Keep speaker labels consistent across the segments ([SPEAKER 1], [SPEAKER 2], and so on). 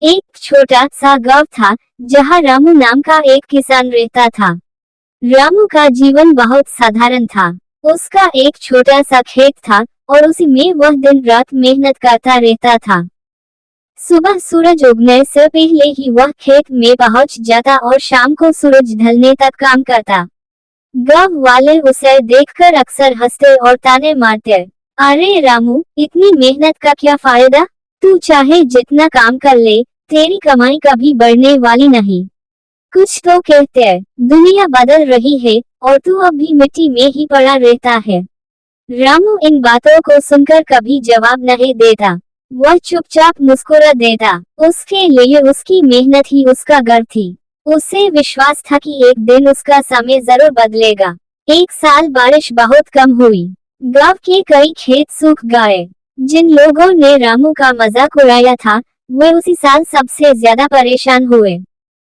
[SPEAKER 1] एक छोटा सा गांव था जहां रामू नाम का एक किसान रहता था। रामू का जीवन बहुत साधारण था। उसका एक छोटा सा खेत था और उसी में वह दिन रात मेहनत करता रहता था। सुबह सूरज उगने से पहले ही वह खेत में पहुंच जाता और शाम को सूरज ढलने तक काम करता। गांव वाले उसे देखकर अक्सर हंसते और ताने मारते। अरे रामू, इतनी मेहनत का क्या फायदा? तू चाहे जितना काम कर ले, तेरी कमाई कभी बढ़ने वाली नहीं। कुछ तो कहते हैं, दुनिया बदल रही है और तू अब भी मिट्टी में ही पड़ा रहता है। रामू इन बातों को सुनकर कभी जवाब नहीं देता। वह चुपचाप मुस्कुरा देता। उसके लिए उसकी मेहनत ही उसका गर्व थी। उसे विश्वास था कि एक दिन उसका समय जरूर बदलेगा। एक साल बारिश बहुत कम हुई। गांव के कई खेत सूख गए। जिन लोगों ने रामू का मजाक उड़ाया था, वे उसी साल सबसे ज्यादा परेशान हुए।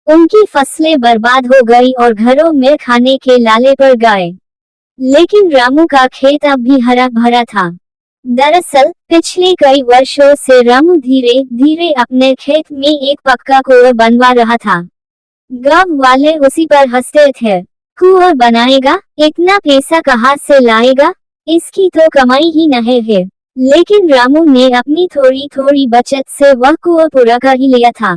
[SPEAKER 1] उनकी फसलें बर्बाद हो गई और घरों में खाने के लाले पड़ गए। लेकिन रामू का खेत अब भी हरा भरा था। दरअसल पिछले कई वर्षों से रामू धीरे धीरे अपने खेत में एक पक्का कुआं बनवा रहा था। गांव वाले उसी पर हंसते थे। कुआं बनाएगा, इतना पैसा कहाँ से लाएगा? इसकी तो कमाई ही नहीं है। लेकिन रामू ने अपनी थोड़ी थोड़ी बचत से वह कुआं पूरा कर ही लिया था।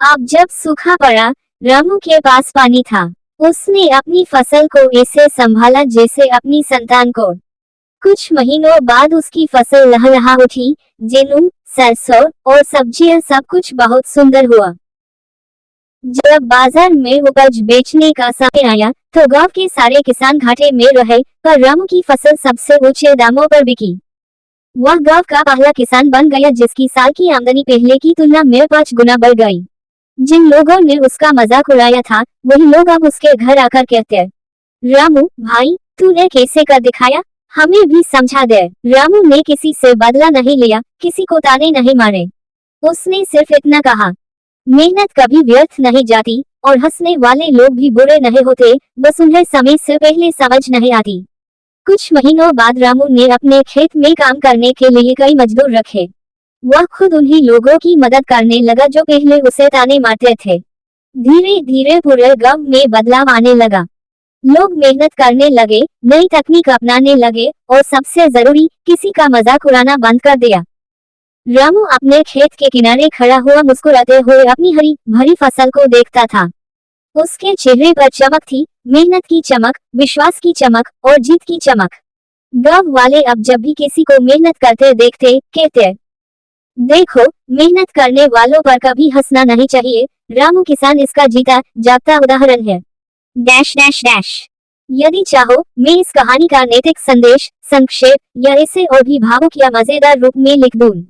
[SPEAKER 1] अब जब सूखा पड़ा, रामू के पास पानी था। उसने अपनी फसल को ऐसे संभाला जैसे अपनी संतान को। कुछ महीनों बाद उसकी फसल लहलहा उठी। गेहूं, सरसों और सब्जियां सब कुछ बहुत सुंदर हुआ। जब बाजार में उपज बेचने का समय आया, तो गांव के सारे किसान घाटे में रहे, पर रामू की फसल सबसे ऊंचे दामों पर बिकी। वह गांव का पहला किसान बन गया जिसकी साल की आमदनी पहले की तुलना में 5 गुना बढ़ गई। जिन लोगों ने उसका मजाक उड़ाया था, वही लोग अब उसके घर आकर कहते हैं, रामू भाई, तूने कैसे कर दिखाया, हमें भी समझा दे। रामू ने किसी से बदला नहीं लिया, किसी को ताने नहीं मारे। उसने सिर्फ इतना कहा, मेहनत कभी व्यर्थ नहीं जाती और हंसने वाले लोग भी बुरे नहीं होते, बस उन्हें समय से पहले समझ नहीं आती। कुछ महीनों बाद रामू ने अपने खेत में काम करने के लिए कई मजदूर रखे। वह खुद उन्हीं लोगों की मदद करने लगा जो पहले उसे ताने मारते थे। धीरे धीरे पूरे गांव में बदलाव आने लगा। लोग मेहनत करने लगे, नई तकनीक अपनाने लगे और सबसे जरूरी, किसी का मजाक उड़ाना बंद कर दिया। रामू अपने खेत के किनारे खड़ा हुआ मुस्कुराते हुए अपनी हरी भरी फसल को देखता था। उसके चेहरे पर चमक थी, मेहनत की चमक, विश्वास की चमक और जीत की चमक। गांव वाले अब जब भी किसी को मेहनत करते देखते, कहते, देखो, मेहनत करने वालों पर कभी हंसना नहीं चाहिए। रामू किसान इसका जीता जागता उदाहरण है। Dash dash dash. यदि चाहो, मैं इस कहानी का नैतिक संदेश संक्षेप या इसे और भी भावुक या मजेदार रूप में लिख दूं।